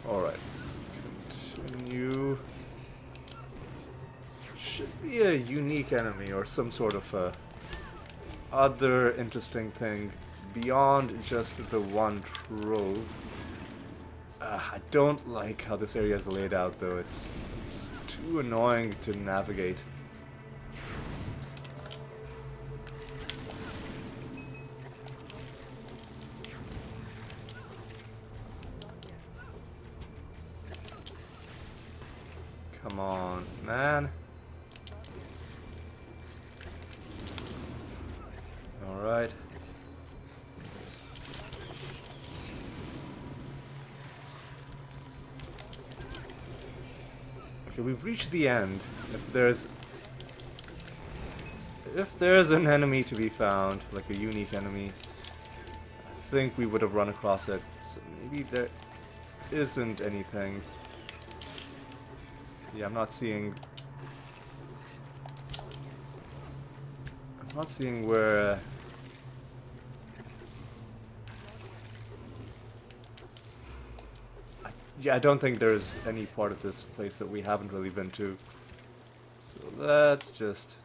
Alright, let's continue. Should be a unique enemy or some sort of other interesting thing beyond just the one trove. I don't like how this area is laid out though, it's just too annoying to navigate. Come on, man. Alright. Okay, we've reached the end. If there's an enemy to be found, like a unique enemy, I think we would have run across it. So maybe there isn't anything. Yeah, I'm not seeing where yeah, I don't think there's any part of this place that we haven't really been to. So let's just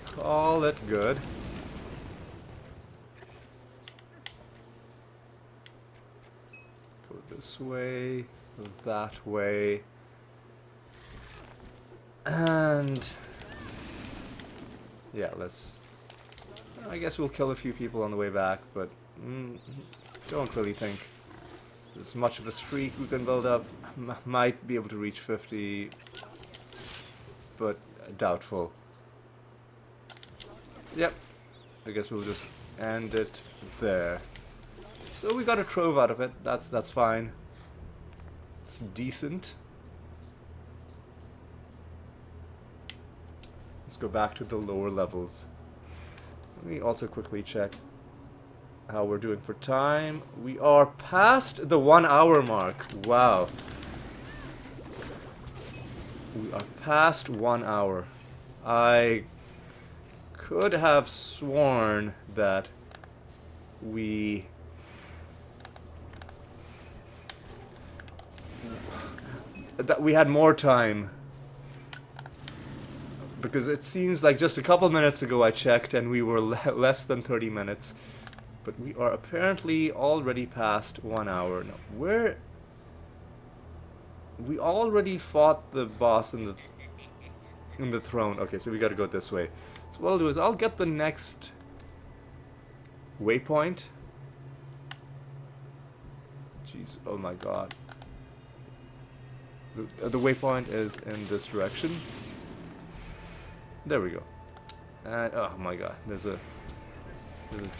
call it good. Go this way, that way, and yeah, I guess we'll kill a few people on the way back, but don't really think there's much of a streak we can build up. Might be able to reach 50. but doubtful. Yep. I guess we'll just end it there. So we got a trove out of it. That's fine. It's decent. Let's go back to the lower levels. Let me also quickly check how we're doing for time. We are past the 1 hour mark. Wow. We are past 1 hour. I could have sworn that we had more time, because it seems like just a couple minutes ago I checked and we were less than 30 minutes, but we are apparently already past 1 hour. Now, we already fought the boss in the throne. Okay, so we gotta go this way. So what I'll do is I'll get the next waypoint. Jeez, oh my god. The waypoint is in this direction. There we go. And oh my god, there's a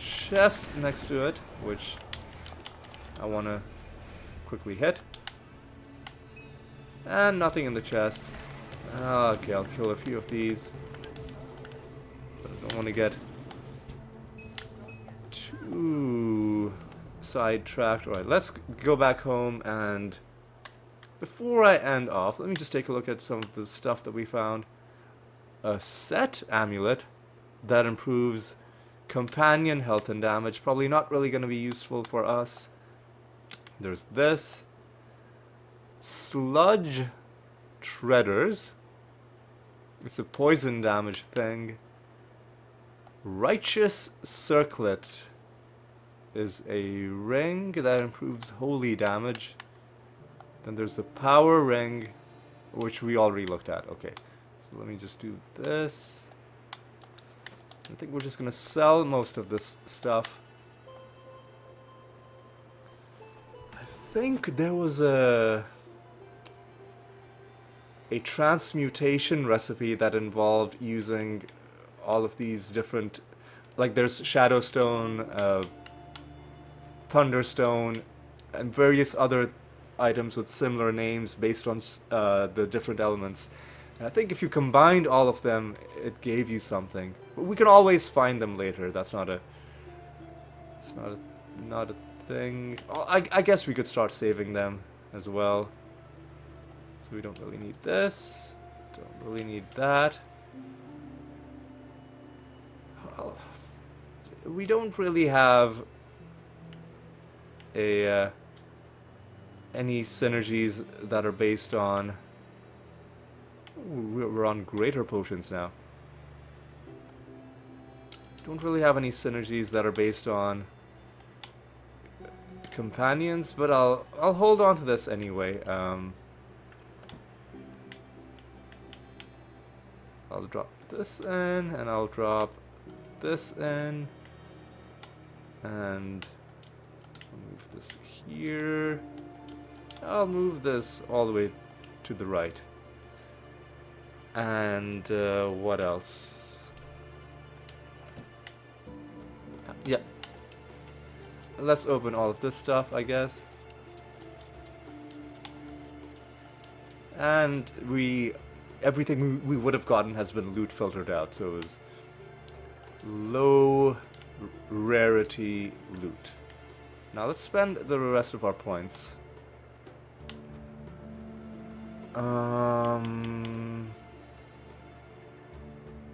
chest next to it, which I want to quickly hit. And nothing in the chest. Okay, I'll kill a few of these. But I don't want to get too sidetracked. Alright, let's go back home, and before I end off, let me just take a look at some of the stuff that we found. A set amulet that improves companion health and damage. Probably not really going to be useful for us. There's this. Sludge treaders. It's a poison damage thing. Righteous circlet is a ring that improves holy damage. Then there's the power ring, which we already looked at. Okay, so let me just do this. I think we're just gonna sell most of this stuff. I think there was a transmutation recipe that involved using all of these different, like there's Shadowstone, Thunderstone, and various other items with similar names based on the different elements. And I think if you combined all of them, it gave you something. But we can always find them later. That's not a. It's not a thing. I guess we could start saving them as well. So we don't really need this. Don't really need that. Well, we don't really have a any synergies that are based on. Ooh, we're on greater potions now. Don't really have any synergies that are based on companions, but I'll hold on to this anyway. I'll drop this in, and I'll drop this in, and I'll move this here. I'll move this all the way to the right. And what else? Yeah. Let's open all of this stuff, I guess. And everything we would have gotten has been loot filtered out, so it was low rarity loot. Now let's spend the rest of our points.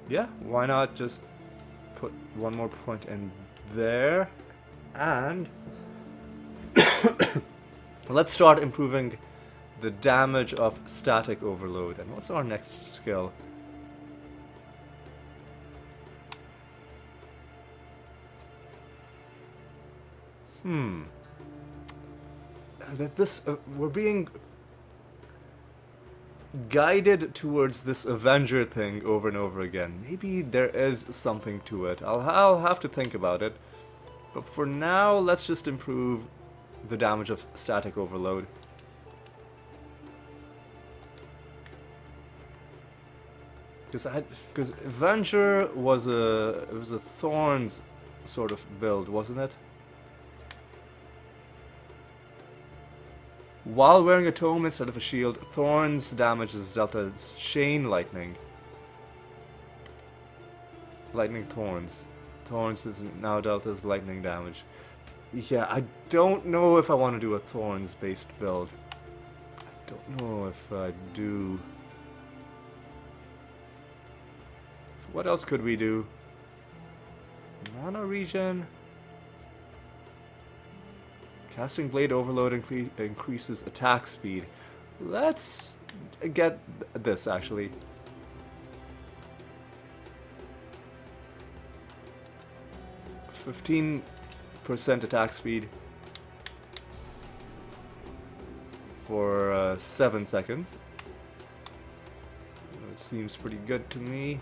Yeah, why not just put one more point in there, and let's start improving the damage of static overload. And what's our next skill? We're being guided towards this Avenger thing over and over again. Maybe there is something to it. I'll have to think about it. But for now, let's just improve the damage of static overload. Because Avenger was a Thorns sort of build, wasn't it? While wearing a tome instead of a shield, Thorns damage is dealt as Chain Lightning. Lightning Thorns. Thorns is now dealt as lightning damage. Yeah, I don't know if I want to do a Thorns based build. I don't know if I do. So what else could we do? Mana regen. Casting Blade Overload increases attack speed. Let's get this actually. %15 attack speed for 7 seconds. It seems pretty good to me.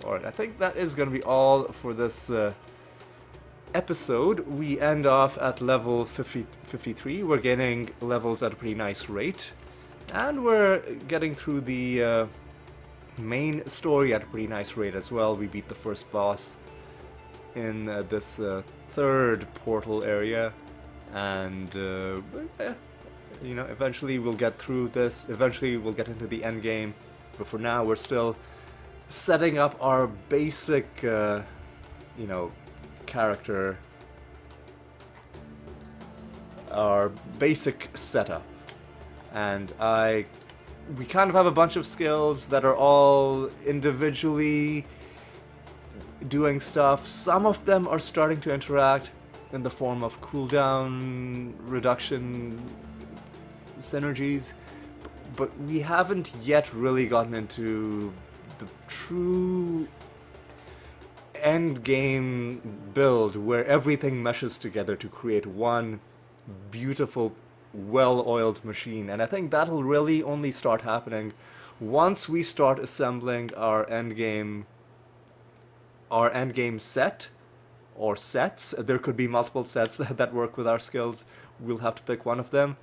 Alright, I think that is going to be all for this episode. We end off at level 53. We're gaining levels at a pretty nice rate. And we're getting through the main story at a pretty nice rate as well. We beat the first boss in this third portal area. And, you know, eventually we'll get through this. Eventually we'll get into the end game. But for now, we're still setting up our basic, you know, character, our basic setup. And we kind of have a bunch of skills that are all individually doing stuff. Some of them are starting to interact in the form of cooldown reduction synergies, but we haven't yet really gotten into the true end game build where everything meshes together to create one beautiful, well-oiled machine. And I think that'll really only start happening once we start assembling our end game set or sets. There could be multiple sets that work with our skills. We'll have to pick one of them.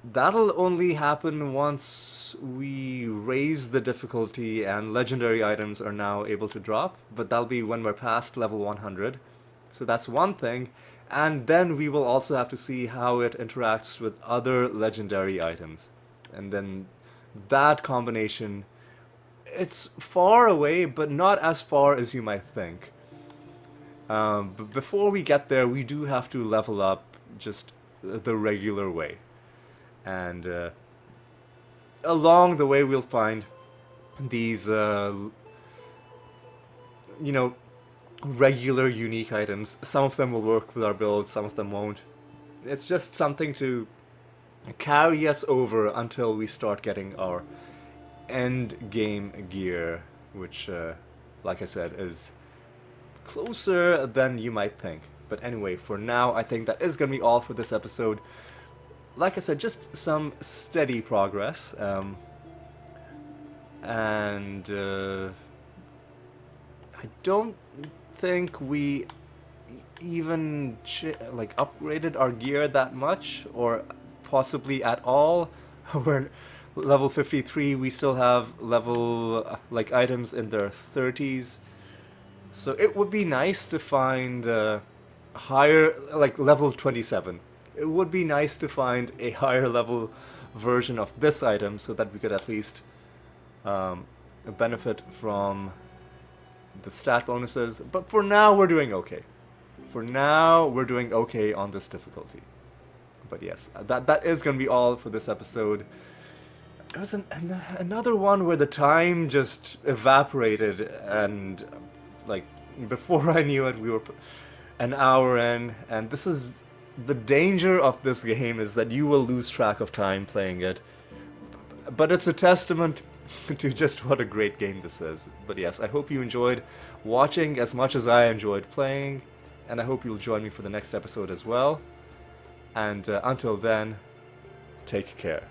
That'll only happen once we raise the difficulty and legendary items are now able to drop, but that'll be when we're past level 100. So that's one thing, and then we will also have to see how it interacts with other legendary items. And then that combination, it's far away, but not as far as you might think. But before we get there, we do have to level up just the regular way. And along the way we'll find these, you know, regular unique items. Some of them will work with our build, some of them won't. It's just something to carry us over until we start getting our end game gear, which, like I said, is closer than you might think. But anyway, for now, I think that is going to be all for this episode. Like I said, just some steady progress, and I don't think we even upgraded our gear that much, or possibly at all. We're level 53. We still have level items in their 30s, so it would be nice to find higher, level 27. It would be nice to find a higher level version of this item so that we could at least benefit from the stat bonuses. But for now, we're doing okay. For now, we're doing okay on this difficulty. But yes, that is going to be all for this episode. There was another one where the time just evaporated, and before I knew it, we were an hour in, and this is the danger of this game, is that you will lose track of time playing it. But it's a testament to just what a great game this is. But yes, I hope you enjoyed watching as much as I enjoyed playing, and I hope you'll join me for the next episode as well. And until then, take care.